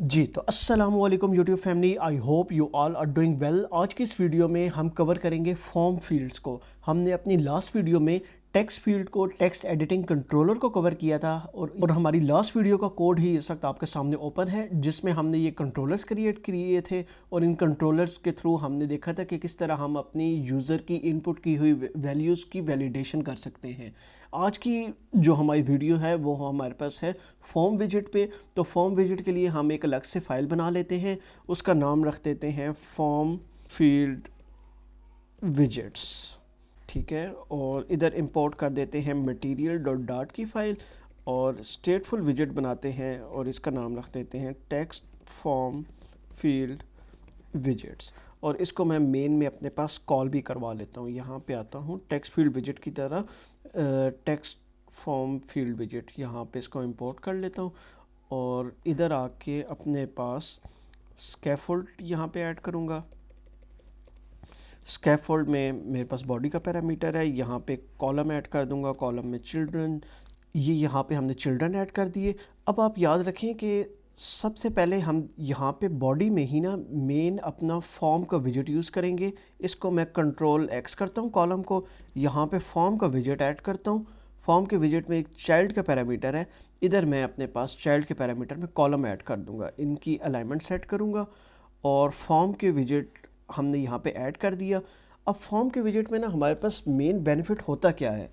जी तो अस्सलाम वालेकुम YouTube family, I hope you all are doing well. आज की इस वीडियो में हम कवर करेंगे फॉर्म फील्ड्स को। हमने अपनी लास्ट वीडियो में टेक्स्ट फील्ड को, टेक्स्ट एडिटिंग कंट्रोलर को कवर किया था और हमारी लास्ट वीडियो का कोड ही इस वक्त आपके सामने ओपन है, जिसमें हमने ये कंट्रोलर्स क्रिएट किए थे और इन कंट्रोलर्स के थ्रू हमने देखा था कि किस तरह हम अपनी यूज़र की इनपुट की हुई वैल्यूज़ की वैलिडेशन कर सकते हैं। आज की जो हमारी वीडियो है वो हमारे पास है फॉर्म विजिट पे। तो फॉर्म विजिट के लिए हम एक अलग से फ़ाइल बना लेते हैं, उसका नाम रख देते हैं फॉर्म फील्ड विजिट्स, ठीक है। और इधर इंपोर्ट कर देते हैं मटीरियल डॉट डाट की फ़ाइल और स्टेटफुल विजिट बनाते हैं और इसका नाम रख देते हैं टेक्स्ट फॉर्म फील्ड विजिट्स। और इसको मैं मेन में अपने पास कॉल भी करवा लेता हूँ। यहाँ पे आता हूँ टेक्स्ट फील्ड विजिट की तरह, टेक्स्ट फॉर्म फील्ड विजिट, यहाँ पे इसको इंपोर्ट कर लेता हूँ और इधर आके अपने पास स्कैफोल्ड यहाँ पे ऐड करूँगा। स्कैफोल्ड में मेरे पास बॉडी का पैरामीटर है, यहाँ पे कॉलम ऐड कर दूँगा, कॉलम में चिल्ड्रन, ये यहाँ पे हमने चिल्ड्रन ऐड कर दिए। अब आप याद रखें कि सबसे पहले हम यहाँ पे बॉडी में ही ना मेन अपना फॉर्म का विजिट यूज़ करेंगे। इसको मैं कंट्रोल एक्स करता हूँ, कॉलम को, यहाँ पे फॉर्म का विजिट ऐड करता हूँ। फॉर्म के विजिट में एक चाइल्ड का पैरामीटर है, इधर मैं अपने पास चाइल्ड के पैरामीटर में कॉलम ऐड कर दूँगा, इनकी अलाइनमेंट सेट करूँगा और फॉर्म के विजिट हमने यहाँ पे ऐड कर दिया। अब फॉर्म के विजिट में ना हमारे पास मेन बेनिफिट होता क्या है,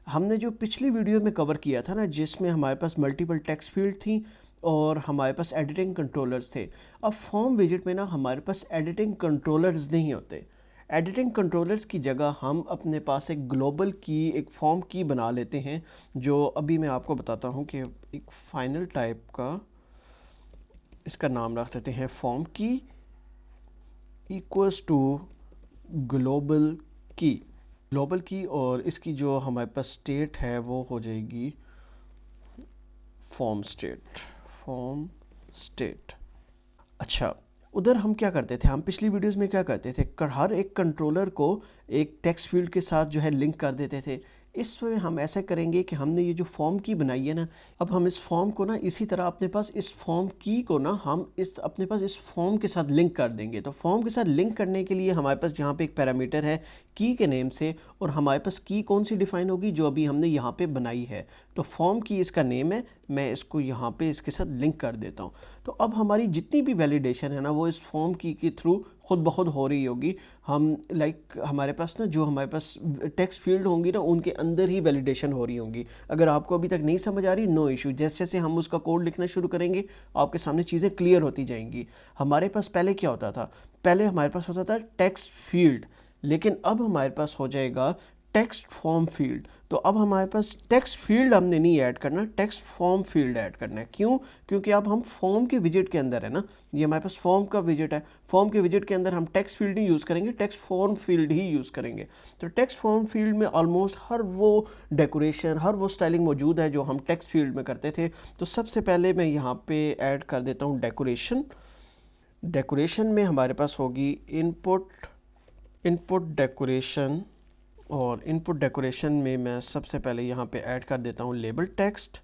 हमने जो पिछली वीडियो में कवर किया था ना, जिसमें हमारे पास मल्टीपल टेक्स्ट फील्ड थी और हमारे पास एडिटिंग कंट्रोलर्स थे। अब फॉर्म विजिट में ना हमारे पास एडिटिंग कंट्रोलर्स नहीं होते। एडिटिंग कंट्रोलर्स की जगह हम अपने पास एक ग्लोबल की, एक फॉर्म की बना लेते हैं, जो अभी मैं आपको बताता हूँ कि एक फाइनल टाइप का, इसका नाम रख देते हैं फॉर्म की इक्वल्स टू ग्लोबल की। ग्लोबल की और इसकी जो हमारे पास स्टेट है वो हो जाएगी फॉर्म स्टेट, फॉर्म स्टेट। अच्छा, उधर हम क्या करते थे, हम पिछली वीडियोस में क्या करते थे, हर एक कंट्रोलर को एक टेक्स्ट फील्ड के साथ जो है लिंक कर देते थे। इसमें हम ऐसा करेंगे कि हमने ये जो फॉर्म की बनाई है ना, अब हम इस फॉर्म को ना इसी तरह अपने पास इस फॉर्म की को ना हम इस अपने पास इस फॉर्म के साथ लिंक कर देंगे। तो फॉर्म के साथ लिंक करने के लिए हमारे पास यहाँ पे एक पैरामीटर है की के नेम से, और हमारे पास की कौन सी डिफाइन होगी, जो अभी हमने यहाँ पे बनाई है। तो फॉर्म की इसका नेम है, मैं इसको यहाँ पे इसके साथ लिंक कर देता हूँ। तो अब हमारी जितनी भी वैलिडेशन है ना वो इस फॉर्म की के थ्रू खुद ब खुद हो रही होगी। हम हमारे पास ना जो हमारे पास टेक्स्ट फील्ड होंगी ना उनके अंदर ही वैलिडेशन हो रही होंगी। अगर आपको अभी तक नहीं समझ आ रही, नो इशू, जैसे जैसे हम उसका कोड लिखना शुरू करेंगे आपके सामने चीज़ें क्लियर होती जाएंगी। हमारे पास पहले क्या होता था, पहले हमारे पास होता था टेक्स्ट फील्ड, लेकिन अब हमारे पास हो जाएगा टेक्स्ट फॉर्म फील्ड। तो अब हमारे पास टेक्स्ट फील्ड हमने नहीं ऐड करना, टेक्स्ट फॉर्म फील्ड ऐड करना है। क्यों? क्योंकि अब हम फॉर्म के विजिट के अंदर है ना, ये हमारे पास फॉर्म का विजिट है, फॉर्म के विजिट के अंदर हम टेक्स्ट फील्ड नहीं यूज़ करेंगे, टेक्स्ट फॉर्म फील्ड ही यूज़ करेंगे। तो टेक्स्ट फॉर्म फील्ड में ऑलमोस्ट हर वो डेकोरेशन, हर वो स्टाइलिंग मौजूद है जो हम टेक्स्ट फील्ड में करते थे। तो सबसे पहले मैं यहाँ पे ऐड कर देता हूँ डेकोरेशन। डेकोरेशन में हमारे पास होगी इनपुट डेकोरेशन, और इनपुट डेकोरेशन में मैं सबसे पहले यहाँ पे ऐड कर देता हूँ लेबल टेक्स्ट,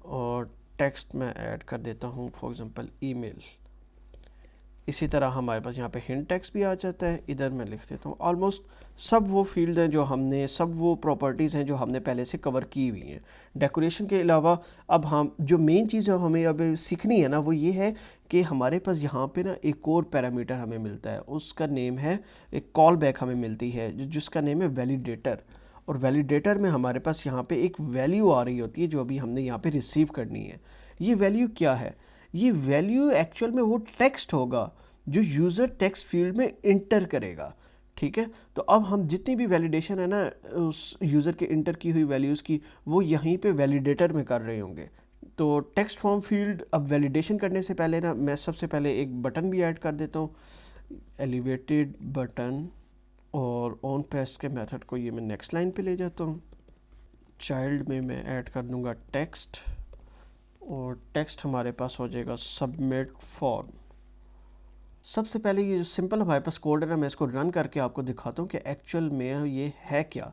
और टेक्स्ट में ऐड कर देता हूँ फॉर एग्जांपल ईमेल। इसी तरह हमारे पास यहाँ पे हिंट टेक्स्ट भी आ जाता है, इधर मैं लिख देता हूँ। ऑलमोस्ट सब वो फील्ड हैं जो हमने, सब वो प्रॉपर्टीज़ हैं जो हमने पहले से कवर की हुई हैं। डेकोरेशन के अलावा अब हम जो मेन चीज़ हमें अब सीखनी है ना वो ये है कि हमारे पास यहाँ पे ना एक और पैरामीटर हमें मिलता है, उसका नेम है, एक कॉल बैक हमें मिलती है जिसका नेम है वैलिडेटर। और वैलिडेटर में हमारे पास यहाँ पे एक वैल्यू आ रही होती है जो अभी हमने यहाँ पे रिसीव करनी है। ये वैल्यू क्या है? ये वैल्यू एक्चुअल में वो टेक्स्ट होगा जो यूज़र टेक्स्ट फील्ड में इंटर करेगा, ठीक है। तो अब हम जितनी भी वैलिडेशन है ना उस यूज़र के इंटर की हुई वैल्यूज़ की, वो यहीं पे वैलिडेटर में कर रहे होंगे। तो टेक्स्ट फॉर्म फील्ड अब वैलिडेशन करने से पहले ना मैं सबसे पहले एक बटन भी ऐड कर देता हूँ, एलिवेटेड बटन, और ऑन प्रेस के मेथड को ये मैं नेक्स्ट लाइन पे ले जाता हूँ। चाइल्ड में मैं ऐड कर दूँगा टेक्स्ट, और टेक्स्ट हमारे पास हो जाएगा सबमिट फॉर्म। सबसे पहले ये जो सिंपल हमारे पास कोड है ना, मैं इसको रन करके आपको दिखाता हूँ कि एक्चुअल में ये है क्या।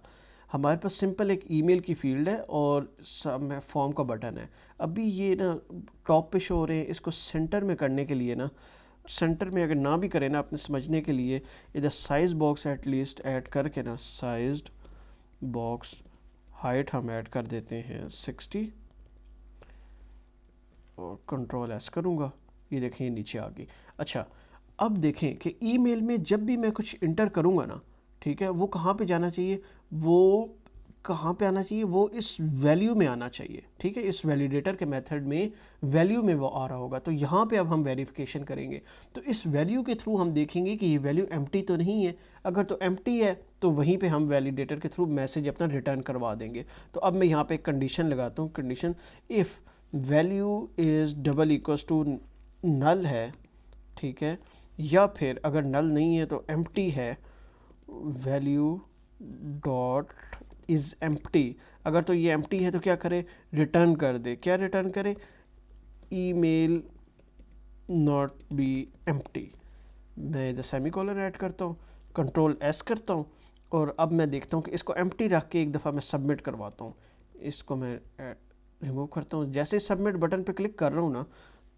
हमारे पास सिंपल एक ईमेल की फील्ड है और फॉर्म का बटन है। अभी ये ना टॉप पे शो हो रहे हैं, इसको सेंटर में करने के लिए ना, सेंटर में अगर ना भी करें ना, अपने समझने के लिए इधर साइज बॉक्स एटलीस्ट ऐड करके ना, साइज्ड बॉक्स हाइट हम ऐड कर देते हैं 60 और कंट्रोल एस करूँगा, ये देखें ये नीचे आ गई। अच्छा, अब देखें कि ईमेल में जब भी मैं कुछ इंटर करूँगा ना, ठीक है, वो कहाँ पे जाना चाहिए, वो कहाँ पे आना चाहिए, वो इस वैल्यू में आना चाहिए। ठीक है, इस वैलिडेटर के मेथड में वैल्यू में वो आ रहा होगा। तो यहाँ पे अब हम वेरिफिकेशन करेंगे, तो इस वैल्यू के थ्रू हम देखेंगे कि ये वैल्यू एम्प्टी तो नहीं है। अगर तो एम्प्टी है तो वहीं पे हम वैलिडेटर के थ्रू मैसेज अपना रिटर्न करवा देंगे। तो अब मैं यहाँ पे एक कंडीशन लगाता हूँ, condition if value is double equals to null है, ठीक है, या फिर अगर नल नहीं है तो एम्प्टी है, वैल्यू डॉट इज़ एम्प्टी। अगर तो ये एम्प्टी है तो क्या करे, रिटर्न कर दे। क्या रिटर्न करे, ईमेल नॉट बी एम्प्टी। मैं इधर सेमी कॉलन ऐड करता हूँ, कंट्रोल एस करता हूँ, और अब मैं देखता हूँ कि इसको एम्प्टी रख के एक दफ़ा मैं सबमिट करवाता हूँ। इसको मैं रिमूव करता हूँ। जैसे ही सबमिट बटन पे क्लिक कर रहा हूँ ना,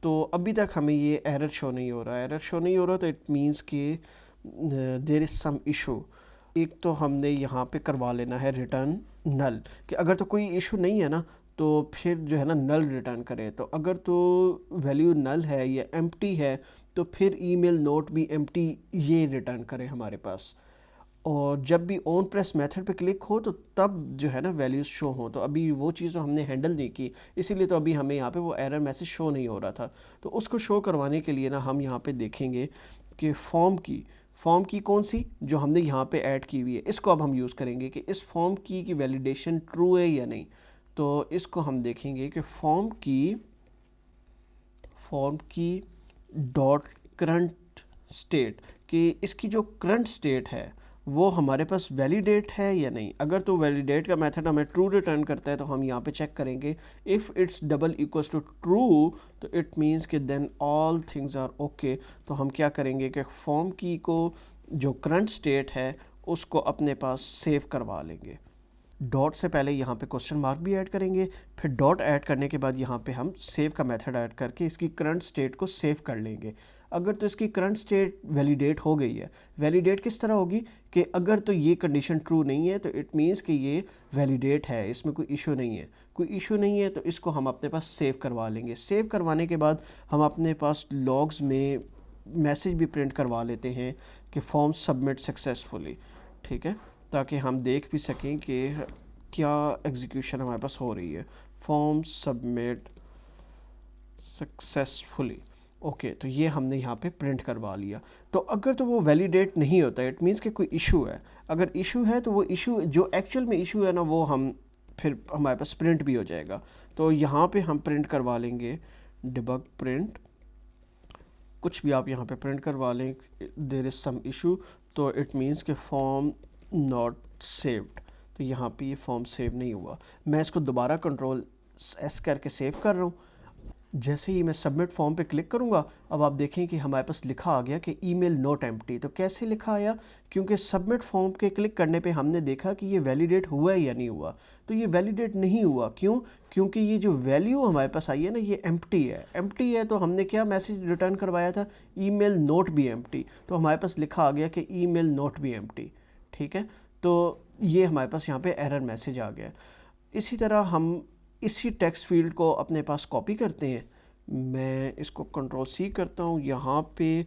तो अभी तक हमें ये एरर शो नहीं हो रहा। एरर शो नहीं हो रहा तो इट मीन्स कि देयर इज़ सम इशू। एक तो हमने यहाँ पे करवा लेना है रिटर्न नल, कि अगर तो कोई इशू नहीं है ना तो फिर जो है ना नल रिटर्न करे। तो अगर तो वैल्यू नल है या एम्प्टी है तो फिर ईमेल नोट भी एम्प्टी ये रिटर्न करे हमारे पास। और जब भी ऑन प्रेस मेथड पे क्लिक हो तो तब जो है ना वैल्यूज़ शो हो। तो अभी वो चीज़ तो हमने हैंडल नहीं की, इसीलिए तो अभी हमें यहाँ पे वो एरर मैसेज शो नहीं हो रहा था। तो उसको शो करवाने के लिए ना हम यहाँ पे देखेंगे कि फॉर्म की कौन सी जो हमने यहाँ पे ऐड की हुई है, इसको अब हम यूज़ करेंगे कि इस फॉर्म की वैलिडेशन ट्रू है या नहीं। तो इसको हम देखेंगे कि फॉर्म की डॉट करंट स्टेट, कि इसकी जो करंट स्टेट है वो हमारे पास वैलिडेट है या नहीं। अगर तो वैलिडेट का मेथड हमें ट्रू रिटर्न करता है तो हम यहाँ पे चेक करेंगे if it's double equals to true, तो इट मीन्स कि then all things are okay. तो हम क्या करेंगे कि फॉर्म की को जो करंट स्टेट है उसको अपने पास सेव करवा लेंगे। डॉट से पहले यहाँ पे क्वेश्चन मार्क भी ऐड करेंगे, फिर डॉट ऐड करने के बाद यहाँ पे हम सेव का मेथड ऐड करके इसकी करंट स्टेट को सेव कर लेंगे। अगर तो इसकी करंट स्टेट वैलिडेट हो गई है, वैलिडेट किस तरह होगी कि अगर तो ये कंडीशन ट्रू नहीं है तो इट मीन्स कि ये वैलिडेट है, इसमें कोई इशू नहीं है। कोई इशू नहीं है तो इसको हम अपने पास सेव करवा लेंगे। सेव करवाने के बाद हम अपने पास लॉग्स में मैसेज भी प्रिंट करवा लेते हैं कि फॉर्म सबमिट सक्सेसफुली, ठीक है, ताकि हम देख भी सकें कि क्या एग्जीक्यूशन हमारे पास हो रही है। फॉर्म सबमिट सक्सेसफुली, ओके, तो ये हमने यहाँ पे प्रिंट करवा लिया। तो अगर तो वो वैलिडेट नहीं होता इट मीन्स कि कोई इशू है। अगर इशू है तो वो इशू जो एक्चुअल में इशू है ना वो हम फिर हमारे पास प्रिंट भी हो जाएगा। तो यहाँ पे हम प्रिंट करवा लेंगे डिबग प्रिंट, कुछ भी आप यहाँ पे प्रिंट करवा लें, देयर इज़ सम इशू, तो इट मीन्स कि फॉर्म नॉट सेव्ड। तो यहाँ पे ये फॉर्म सेव नहीं हुआ। मैं इसको दोबारा कंट्रोल एस करके सेव कर रहा हूँ। जैसे ही मैं सबमिट फॉर्म पे क्लिक करूँगा, अब आप देखें कि हमारे पास लिखा आ गया कि ईमेल नॉट एम्प्टी। तो कैसे लिखा आया, क्योंकि सबमिट फॉर्म के क्लिक करने पे हमने देखा कि ये वैलिडेट हुआ है या नहीं हुआ। तो ये वैलिडेट नहीं हुआ, क्यों, क्योंकि ये जो वैल्यू हमारे पास आई है ना ये एम्प्टी है। एम्प्टी है तो हमने क्या मैसेज रिटर्न करवाया था, ईमेल नॉट बी एम्प्टी। तो हमारे पास लिखा आ गया कि ईमेल नॉट बी एम्प्टी, ठीक है। तो ये हमारे पास यहाँ पे एरर मैसेज आ गया। इसी तरह हम इसी टेक्स्ट फील्ड को अपने पास कॉपी करते हैं। मैं इसको कंट्रोल सी करता हूँ, यहाँ पे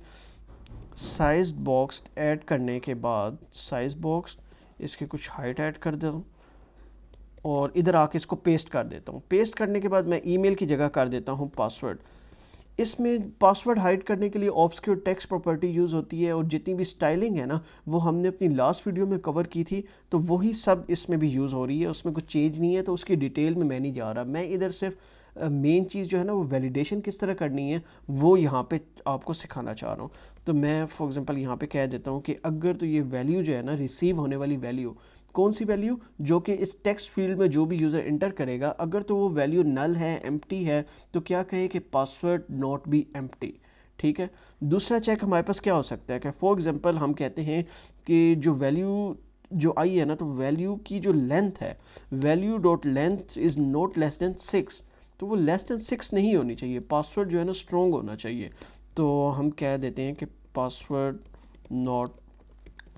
साइज बॉक्स ऐड करने के बाद साइज बॉक्स इसके कुछ हाइट ऐड कर देता हूँ और इधर आके इसको पेस्ट कर देता हूँ। पेस्ट करने के बाद मैं ईमेल की जगह कर देता हूँ पासवर्ड। इसमें पासवर्ड हाइड करने के लिए ऑब्सक्योर टेक्स्ट प्रॉपर्टी यूज़ होती है, और जितनी भी स्टाइलिंग है ना वो हमने अपनी लास्ट वीडियो में कवर की थी, तो वही सब इसमें भी यूज़ हो रही है, उसमें कुछ चेंज नहीं है। तो उसकी डिटेल में मैं नहीं जा रहा, मैं इधर सिर्फ मेन चीज़ जो है ना वो वैलिडेशन किस तरह करनी है वो यहाँ पे आपको सिखाना चाह रहा हूँ। तो मैं फॉर एग्जांपल यहाँ पे कह देता हूँ कि अगर तो ये वैल्यू जो है ना रिसीव होने वाली वैल्यू, कौन सी वैल्यू, जो कि इस टेक्स्ट फील्ड में जो भी यूज़र इंटर करेगा, अगर तो वो वैल्यू नल है, एम्प्टी है, तो क्या कहे कि पासवर्ड नॉट बी एम्प्टी, ठीक है। दूसरा चेक हमारे पास क्या हो सकता है कि फॉर एग्जांपल हम कहते हैं कि जो वैल्यू जो आई है ना, तो वैल्यू की जो लेंथ है, value dot length is not less than 6, तो वो लेस देन 6 नहीं होनी चाहिए। पासवर्ड जो है ना स्ट्रॉन्ग होना चाहिए। तो हम कह देते हैं कि पासवर्ड नॉट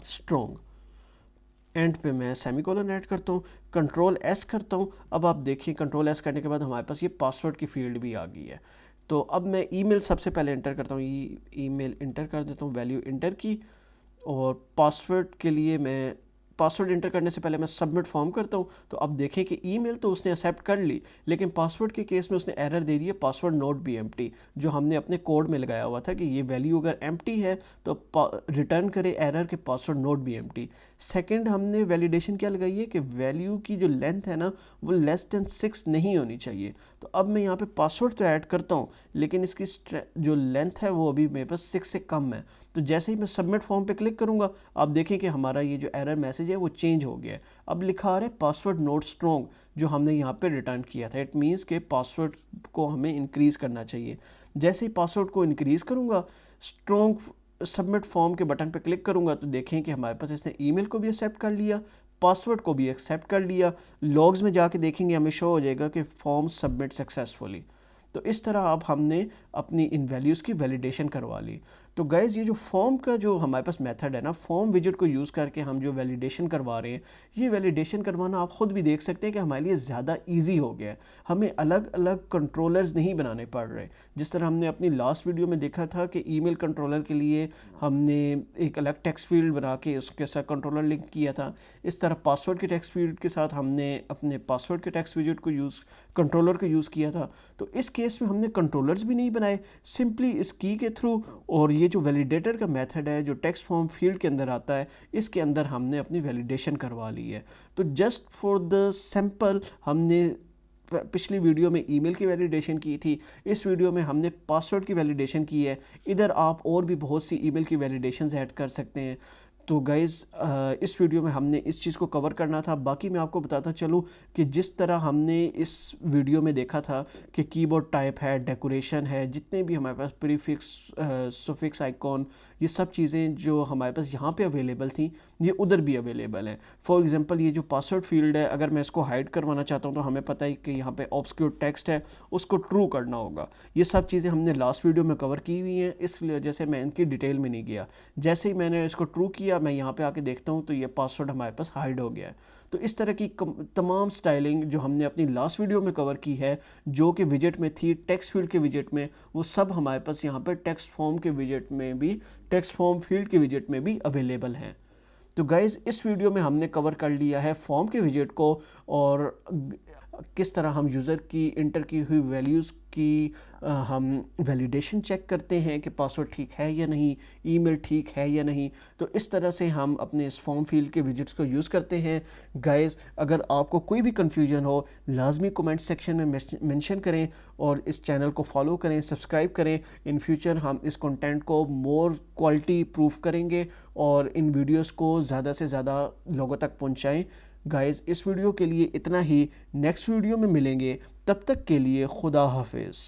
स्ट्रॉन्ग। एंड पे मैं सेमीकोलन ऐड करता हूँ, कंट्रोल एस करता हूँ। अब आप देखिए कंट्रोल एस करने के बाद हमारे पास ये पासवर्ड की फील्ड भी आ गई है। तो अब मैं ईमेल सबसे पहले इंटर करता हूँ, ईमेल इंटर कर देता हूँ, वैल्यू इंटर की, और पासवर्ड के लिए मैं पासवर्ड इंटर करने से पहले मैं सबमिट फॉर्म करता हूँ। तो अब देखें कि ईमेल तो उसने एक्सेप्ट कर ली, लेकिन पासवर्ड के केस में उसने एरर दे दी है, पासवर्ड नोट बी एम्प्टी, जो हमने अपने कोड में लगाया हुआ था कि ये वैल्यू अगर एम्प्टी है तो रिटर्न करे एरर के password note B empty. Second हमने वैलिडेशन क्या लगाई है कि वैल्यू की जो लेंथ है ना वो लेस देन 6 नहीं होनी चाहिए। तो अब मैं यहाँ पे पासवर्ड तो ऐड करता हूँ, लेकिन इसकी जो लेंथ है वो अभी मेरे पास 6 से कम है। तो जैसे ही मैं सबमिट फॉर्म पे क्लिक करूँगा, आप देखें कि हमारा ये जो एरर मैसेज है वो चेंज हो गया है। अब लिखा आ रहा है पासवर्ड नोट स्ट्रॉन्ग, जो हमने यहाँ पे रिटर्न किया था। इट मीन्स के पासवर्ड को हमें इंक्रीज़ करना चाहिए। जैसे ही पासवर्ड को इंक्रीज़ करूँगा, स्ट्रॉन्ग सबमिट फॉर्म के बटन पे क्लिक करूँगा, तो देखें कि हमारे पास इसने ईमेल को भी एक्सेप्ट कर लिया, पासवर्ड को भी एक्सेप्ट कर लिया। लॉग्स में जाके देखेंगे हमें शो हो जाएगा कि फॉर्म सबमिट सक्सेसफुली। तो इस तरह अब हमने अपनी इन वैल्यूज़ की वैलिडेशन करवा ली। तो गाइज़ ये जो फॉर्म का जो हमारे पास मेथड है ना, फॉर्म विजेट को यूज़ करके हम जो वैलिडेशन करवा रहे हैं, ये वैलिडेशन करवाना आप ख़ुद भी देख सकते हैं कि हमारे लिए ज़्यादा इजी हो गया है। हमें अलग अलग कंट्रोलर्स नहीं बनाने पड़ रहे। जिस तरह हमने अपनी लास्ट वीडियो में देखा था कि ईमेल कंट्रोलर के लिए हमने एक अलग टेक्स्ट फील्ड बना के उसके साथ कंट्रोलर लिंक किया था, इस तरह पासवर्ड के टेक्स्ट फील्ड के साथ हमने अपने पासवर्ड के टेक्स्ट विजेट को कंट्रोलर को यूज़ किया था। तो इस केस में हमने कंट्रोलर्स भी नहीं बनाए, सिंपली इस की के थ्रू और ये जो वैलिडेटर का मेथड है जो टेक्स्ट फॉर्म फील्ड के अंदर आता है, इसके अंदर हमने अपनी वैलिडेशन करवा ली है। तो जस्ट फॉर द सैम्पल हमने पिछली वीडियो में ईमेल की वैलिडेशन की थी, इस वीडियो में हमने पासवर्ड की वैलिडेशन की है। इधर आप और भी बहुत सी ईमेल की वैलिडेशंस ऐड कर सकते हैं। तो गाइज़ इस वीडियो में हमने इस चीज़ को कवर करना था। बाकी मैं आपको बताता चलूँ कि जिस तरह हमने इस वीडियो में देखा था कि कीबोर्ड टाइप है, डेकोरेशन है, जितने भी हमारे पास प्रीफिक्स, सुफिक्स आइकॉन, ये सब चीज़ें जो हमारे पास यहाँ पे अवेलेबल थी, ये उधर भी अवेलेबल है। फॉर एग्जांपल ये जो पासवर्ड फील्ड है, अगर मैं इसको हाइड करवाना चाहता हूँ तो हमें पता है कि यहाँ पे ऑब्सक्योर टेक्स्ट है, उसको ट्रू करना होगा। ये सब चीज़ें हमने लास्ट वीडियो में कवर की हुई हैं, इस वजह से मैं इनकी डिटेल में नहीं गया। जैसे ही मैंने इसको ट्रू किया, मैं यहाँ पे आके देखता हूँ तो ये पासवर्ड हमारे पास हाइड हो गया है। तो इस तरह की तमाम स्टाइलिंग जो हमने अपनी लास्ट वीडियो में कवर की है, जो कि विजेट में थी, टेक्स्ट फील्ड के विजेट में, वो सब हमारे पास यहाँ पर टेक्स्ट फॉर्म के विजेट में भी, टेक्स्ट फॉर्म फील्ड के विजेट में भी अवेलेबल हैं। तो गाइज़ इस वीडियो में हमने कवर कर लिया है फॉर्म के विजेट को, और किस तरह हम यूज़र की इंटर की हुई वैल्यूज़ की हम वैलिडेशन चेक करते हैं कि पासवर्ड ठीक है या नहीं, ईमेल ठीक है या नहीं। तो इस तरह से हम अपने इस फॉर्म फील्ड के विजेट्स को यूज़ करते हैं। गाइज़ अगर आपको कोई भी कन्फ्यूजन हो, लाजमी कमेंट सेक्शन में मेंशन करें और इस चैनल को फॉलो करें, सब्सक्राइब करें। इन फ्यूचर हम इस कंटेंट को मोर क्वालिटी प्रूफ करेंगे और इन वीडियोस को ज़्यादा से ज़्यादा लोगों तक पहुंचाएं। गाइज़ इस वीडियो के लिए इतना ही, नेक्स्ट वीडियो में मिलेंगे, तब तक के लिए खुदा हाफिज़।